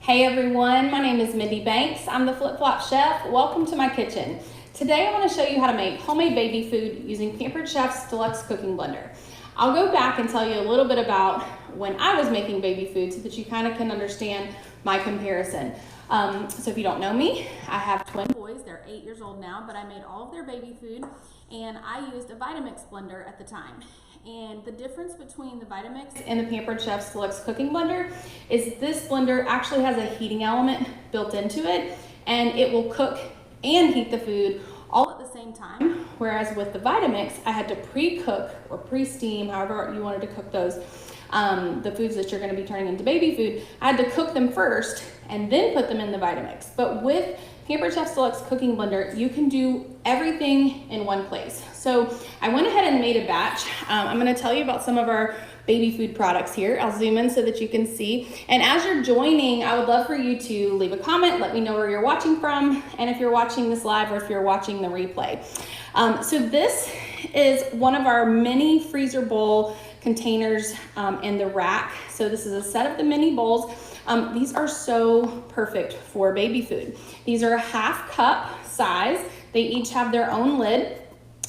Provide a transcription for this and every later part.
Hey everyone, my name is Mindy Banks. I'm the Flip Flop Chef. Welcome to my kitchen. Today I want to show you how to make homemade baby food using Pampered Chef's Deluxe cooking blender. I'll go back and tell you a little bit about when I was making baby food so that you kind of can understand my comparison. So if you don't know me, I have twin boys. They're 8 years old now, but I made all of their baby food and I used a Vitamix blender at the time. And the difference between the Vitamix and the Pampered Chef's Deluxe cooking blender is this blender actually has a heating element built into it, and it will cook and heat the food all at the same time. Whereas with the Vitamix, I had to pre-cook or pre-steam, however you wanted to cook those, the foods that you're going to be turning into baby food. I had to cook them first and then put them in the Vitamix. But with Pampered Chef's Deluxe cooking blender, you can do everything in one place. So I went ahead and made a batch. I'm going to tell you about some of our baby food products here. I'll zoom in so that you can see. And as you're joining, I would love for you to leave a comment, let me know where you're watching from, and if you're watching this live or if you're watching the replay. So this is one of our mini freezer bowl containers in the rack. So this is a set of the mini bowls. These are so perfect for baby food. These are a half cup size. They each have their own lid.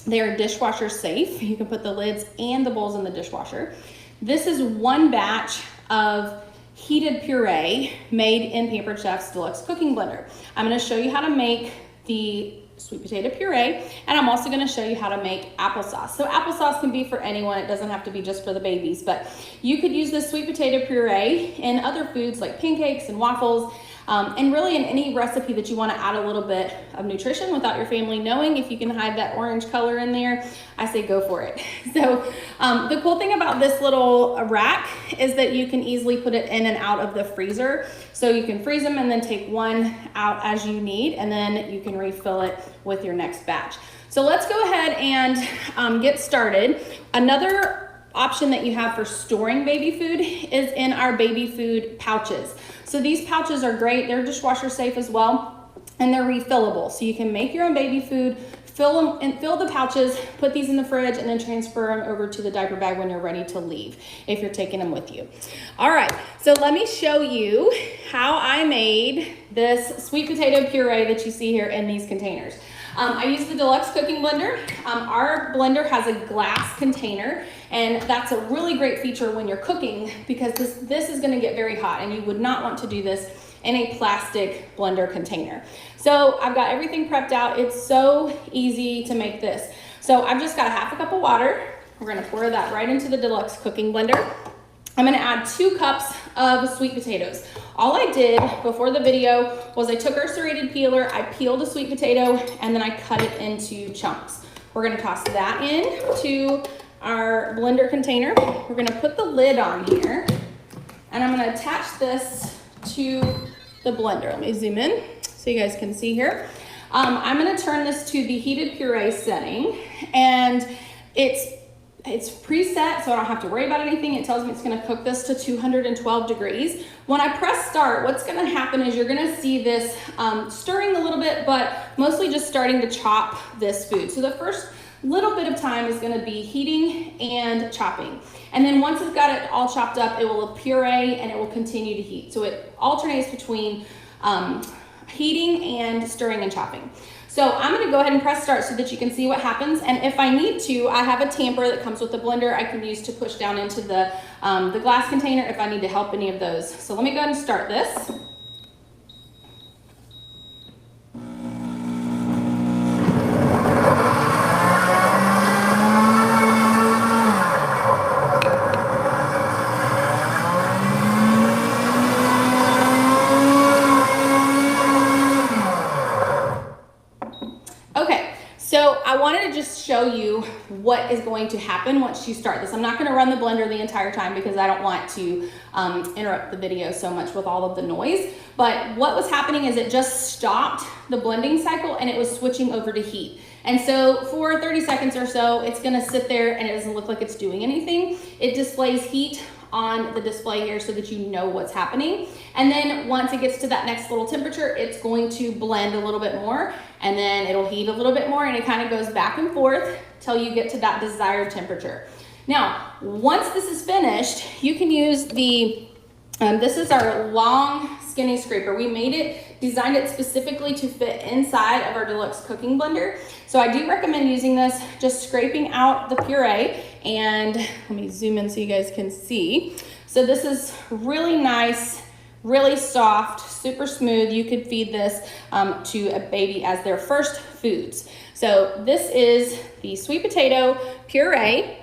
They are dishwasher safe. You can put the lids and the bowls in the dishwasher. This is one batch of heated puree made in Pampered Chef's Deluxe cooking blender. I'm going to show you how to make the sweet potato puree, and I'm also going to show you how to make applesauce. So applesauce can be for anyone. It doesn't have to be just for the babies, but you could use this sweet potato puree in other foods like pancakes and waffles, and really in any recipe that you want to add a little bit of nutrition without your family knowing. If you can hide that orange color in there, I say go for it. So the cool thing about this little rack is that you can easily put it in and out of the freezer. So you can freeze them and then take one out as you need, and then you can refill it with your next batch. So let's go ahead and get started. Another option that you have for storing baby food is in our baby food pouches. So these pouches are great. They're dishwasher safe as well, and they're refillable. So you can make your own baby food, fill them and fill the pouches, put these in the fridge, and then transfer them over to the diaper bag when you're ready to leave, if you're taking them with you. All right, so let me show you how I made this sweet potato puree that you see here in these containers. I used the Deluxe cooking blender. Our blender has a glass container, and that's a really great feature when you're cooking because this is gonna get very hot, and you would not want to do this in a plastic blender container. So I've got everything prepped out. It's so easy to make this. So I've just got a half a cup of water. We're gonna pour that right into the Deluxe cooking blender. I'm gonna add 2 cups of sweet potatoes. All I did before the video was I took our serrated peeler, I peeled a sweet potato, and then I cut it into chunks. We're gonna toss that in to our blender container. We're gonna put the lid on here, and I'm gonna attach this to the blender. Let me zoom in so you guys can see here. I'm gonna turn this to the heated puree setting, and it's preset, so I don't have to worry about anything. It tells me it's gonna cook this to 212 degrees. When I press start, what's gonna happen is you're gonna see this stirring a little bit, but mostly just starting to chop this food. So the first little bit of time is gonna be heating and chopping. And then once it's got it all chopped up, it will puree and it will continue to heat. So it alternates between heating and stirring and chopping. So I'm gonna go ahead and press start so that you can see what happens. And if I need to, I have a tamper that comes with the blender I can use to push down into the glass container if I need to help any of those. So let me go ahead and start this. So I wanted to just show you what is going to happen once you start this. I'm not going to run the blender the entire time because I don't want to interrupt the video so much with all of the noise. But what was happening is it just stopped the blending cycle and it was switching over to heat. And so for 30 seconds or so, it's going to sit there and it doesn't look like it's doing anything. It displays heat on the display here so that you know what's happening. And then once it gets to that next little temperature, it's going to blend a little bit more, and then it'll heat a little bit more, and it kind of goes back and forth till you get to that desired temperature. Now, once this is finished, you can use the, this is our long skinny scraper. We designed it specifically to fit inside of our Deluxe cooking blender. So I do recommend using this, just scraping out the puree. And let me zoom in so you guys can see. So this is really nice, really soft, super smooth. You could feed this to a baby as their first foods. So this is the sweet potato puree.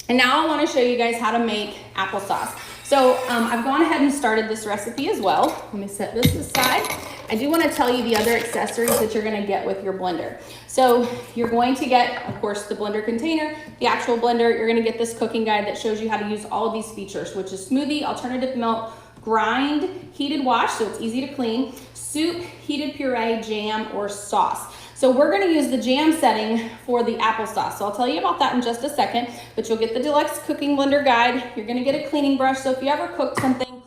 And now I want to show you guys how to make applesauce. So I've gone ahead and started this recipe as well. Let me set this aside. I do want to tell you the other accessories that you're going to get with your blender. So you're going to get, of course, the blender container, the actual blender. You're going to get this cooking guide that shows you how to use all of these features, which is smoothie, alternative milk, grind, heated wash, so it's easy to clean, soup, heated puree, jam, or sauce. So we're going to use the jam setting for the applesauce. So I'll tell you about that in just a second, but you'll get the Deluxe cooking blender guide. You're going to get a cleaning brush. So if you ever cooked something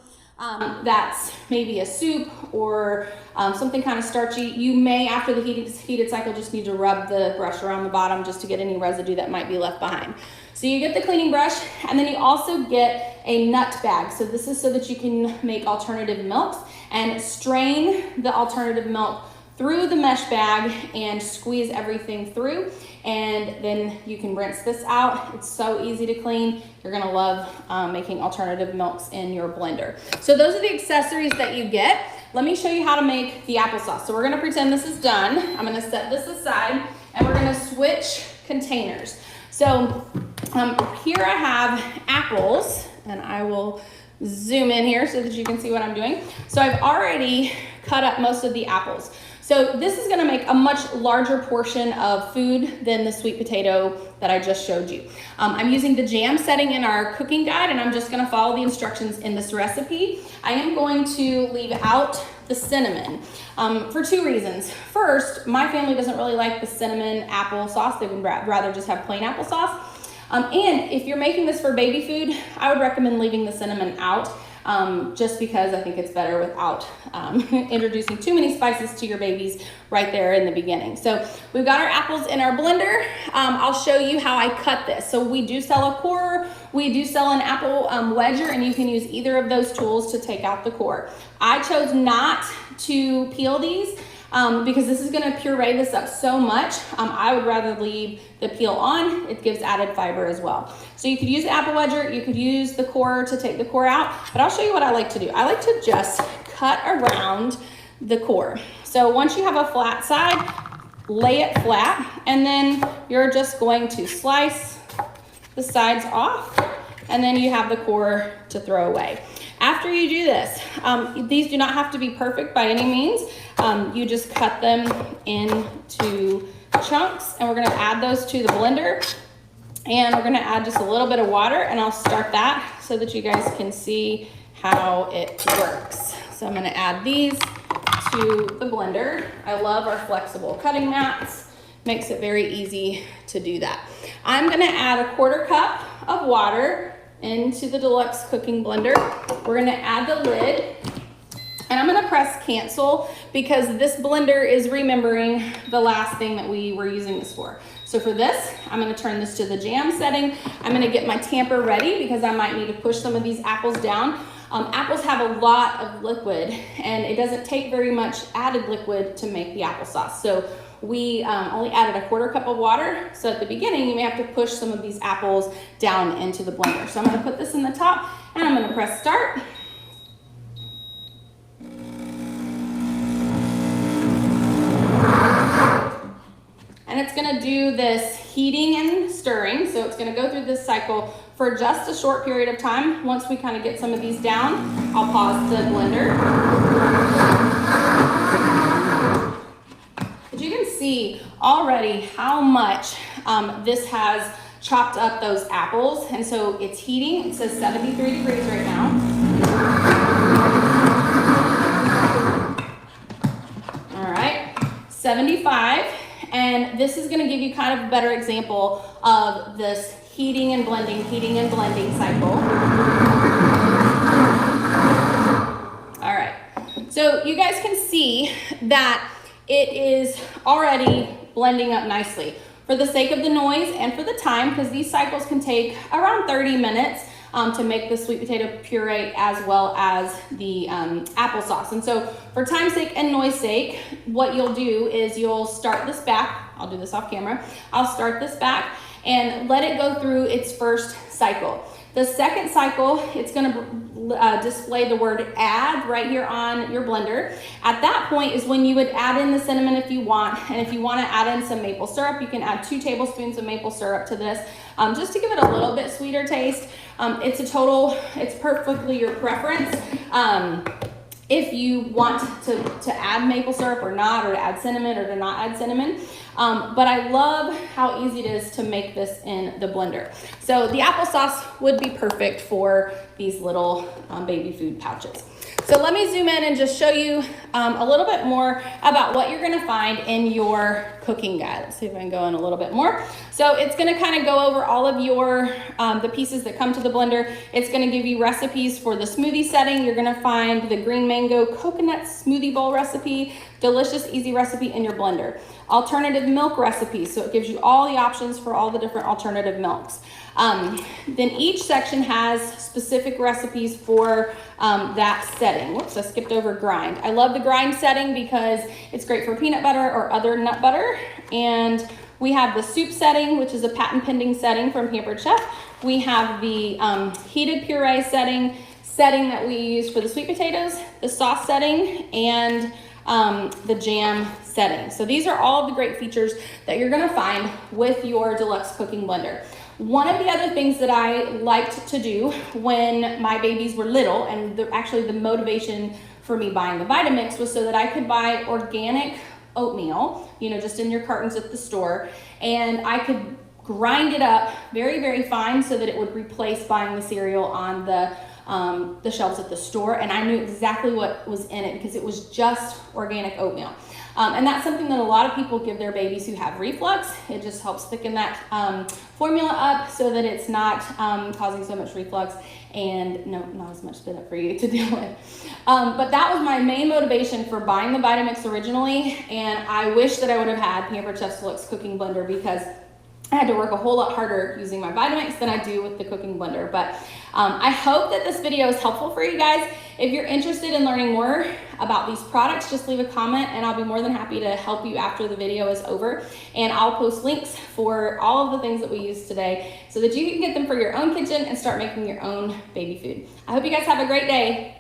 that's maybe a soup or something kind of starchy, you may, after the heated cycle, just need to rub the brush around the bottom just to get any residue that might be left behind. So you get the cleaning brush, and then you also get a nut bag. So this is so that you can make alternative milks and strain the alternative milk through the mesh bag and squeeze everything through, and then you can rinse this out. It's so easy to clean. You're gonna love making alternative milks in your blender. So those are the accessories that you get. Let me show you how to make the applesauce. So we're gonna pretend this is done. I'm gonna set this aside and we're gonna switch containers. So here I have apples, and I will zoom in here so that you can see what I'm doing. So I've already cut up most of the apples. So this is gonna make a much larger portion of food than the sweet potato that I just showed you. I'm using the jam setting in our cooking guide, and I'm just gonna follow the instructions in this recipe. I am going to leave out the cinnamon for two reasons. First, my family doesn't really like the cinnamon applesauce. They would rather just have plain applesauce. And if you're making this for baby food, I would recommend leaving the cinnamon out. Just because I think it's better without introducing too many spices to your babies right there in the beginning. So we've got our apples in our blender. I'll show you how I cut this. So we do sell a corer, we do sell an apple wedger, and you can use either of those tools to take out the core. I chose not to peel these because this is gonna puree this up so much. I would rather leave the peel on. It gives added fiber as well. So you could use the apple wedger, you could use the core to take the core out, but I'll show you what I like to do. I like to just cut around the core. So once you have a flat side, lay it flat, and then you're just going to slice the sides off, and then you have the core to throw away. After you do this, these do not have to be perfect by any means. You just cut them into chunks, and we're gonna add those to the blender, and we're gonna add just a little bit of water, and I'll start that so that you guys can see how it works. So I'm gonna add these to the blender. I love our flexible cutting mats. Makes it very easy to do that. I'm gonna add a 1/4 cup of water into the Deluxe cooking blender. We're gonna add the lid, and I'm gonna press cancel because this blender is remembering the last thing that we were using this for. So for this, I'm gonna turn this to the jam setting. I'm gonna get my tamper ready because I might need to push some of these apples down. Apples have a lot of liquid, and it doesn't take very much added liquid to make the applesauce. So we only added a 1/4 cup of water. So at the beginning, you may have to push some of these apples down into the blender. So I'm gonna put this in the top, and I'm gonna press start. And it's gonna do this heating and stirring. So it's gonna go through this cycle for just a short period of time. Once we kind of get some of these down, I'll pause the blender. But you can see already how much this has chopped up those apples. And so it's heating. It says 73 degrees right now. All right, 75. And this is gonna give you kind of a better example of this heating and blending cycle. All right, so you guys can see that it is already blending up nicely. For the sake of the noise and for the time, because these cycles can take around 30 minutes, to make the sweet potato puree as well as the applesauce. And so for time's sake and noise sake, what you'll do is you'll start this back. I'll do this off camera. I'll start this back and let it go through its first cycle. The second cycle, it's gonna display the word add right here on your blender. At that point is when you would add in the cinnamon if you want, and if you wanna add in some maple syrup, you can add 2 tablespoons of maple syrup to this, just to give it a little bit sweeter taste. It's perfectly your preference. If you want to add maple syrup or not, or to add cinnamon or to not add cinnamon. But I love how easy it is to make this in the blender. So the applesauce would be perfect for these little baby food pouches. So let me zoom in and just show you a little bit more about what you're gonna find in your cooking guide. Let's see if I can go in a little bit more. So it's gonna kind of go over all of your, the pieces that come to the blender. It's gonna give you recipes for the smoothie setting. You're gonna find the green mango coconut smoothie bowl recipe, delicious, easy recipe in your blender. Alternative milk recipes, so it gives you all the options for all the different alternative milks. Then each section has specific recipes for that setting. Whoops, I skipped over grind. I love the grind setting because it's great for peanut butter or other nut butter. And we have the soup setting, which is a patent pending setting from Pampered Chef. We have the heated puree setting that we use for the sweet potatoes, the sauce setting, and the jam setting. So these are all of the great features that you're gonna find with your Deluxe cooking blender. One of the other things that I liked to do when my babies were little, and actually the motivation for me buying the Vitamix was so that I could buy organic oatmeal, you know, just in your cartons at the store, and I could grind it up very, very fine so that it would replace buying the cereal on the shelves at the store, and I knew exactly what was in it because it was just organic oatmeal. And that's something that a lot of people give their babies who have reflux. It just helps thicken that formula up so that it's not causing so much reflux and not as much spit up for you to deal with. But that was my main motivation for buying the Vitamix originally, and I wish that I would have had Pampered Chef's Deluxe cooking blender because I had to work a whole lot harder using my Vitamix than I do with the cooking blender. But I hope that this video is helpful for you guys. If you're interested in learning more about these products, just leave a comment and I'll be more than happy to help you after the video is over. And I'll post links for all of the things that we used today so that you can get them for your own kitchen and start making your own baby food. I hope you guys have a great day.